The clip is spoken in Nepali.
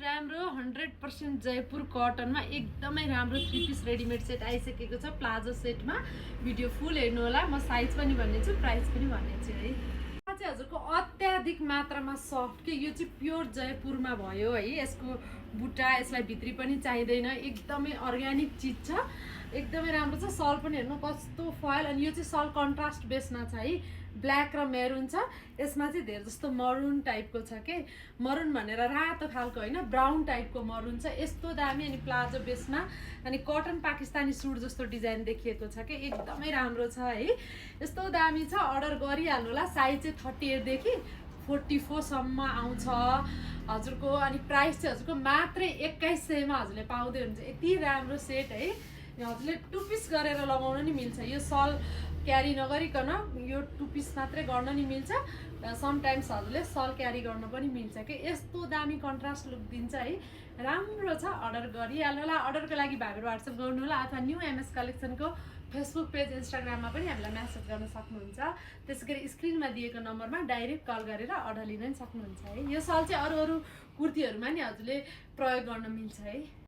राम्रो 100% जयपुर कटनमा एकदमै राम्रो 3 पिस रेडीमेड सेट आइसकेको छ प्लाजो सेटमा। भिडियो फुल हेर्नु होला, म साइज पनि भन्नेछु, प्राइस पनि भन्नेछु है। यो चाहिँ हजुरको अत्याधिक मात्रामा सफ्ट के, यो चाहिँ प्योर जयपुरमा भयो है। यसको बुट्टा यसलाई भित्री पनि चाहिँदैन, एकदमै अर्ग्यानिक चिज छ, एकदमै राम्रो छ। सल पनि हेर्नु कस्तो फयल, अनि यो चाहिँ सल कन्ट्रास्ट बेसमा छ है, ब्ल्याक र मेरुन छ। यसमा चाहिँ धेरै जस्तो मरुन टाइपको छ के, मरुन भनेर रातो खालको होइन, ब्राउन टाइपको मरुन छ। यस्तो दामी, अनि प्लाजो बेसमा, अनि कटन पाकिस्तानी सुट जस्तो डिजाइन देखिएको छ कि एकदमै राम्रो छ है। यस्तो दामी छ, अर्डर गरिहाल्नु होला। साइज चाहिँ 38 देखि 44 सम्म आउँछ हजुरको। अनि प्राइस चाहिँ हजुरको मात्रै 2100 मा हजुरले पाउँदै हुन्छ। यति राम्रो सेट है, हजुरले 2 पिस गरेर लगाउन नि मिल्छ। यो सल क्यारी नगरिकन यो 2 पिस मात्रै गर्न नि मिल्छ। समटाइम्स हजुरले सल क्यारी गर्न पनि मिल्छ कि। यस्तो दामी कन्ट्रास्ट लुक दिन्छ है, राम्रो छ। अर्डर गरिहाल्नु होला। अर्डरको लागि भाइबर वाट्सएप गर्नु होला, अथवा न्यू एमएस कलेक्सनको फेसबुक पेज इन्स्टाग्राममा पनि हामीलाई म्यासेज गर्न सक्नुहुन्छ। त्यसै गरी स्क्रिनमा दिएको नम्बरमा डाइरेक्ट कल गरेर अर्डर लिन पनि सक्नुहुन्छ है। यो सल चाहिँ अरू कुर्तीहरूमा नि हजुरले प्रयोग गर्न मिल्छ है।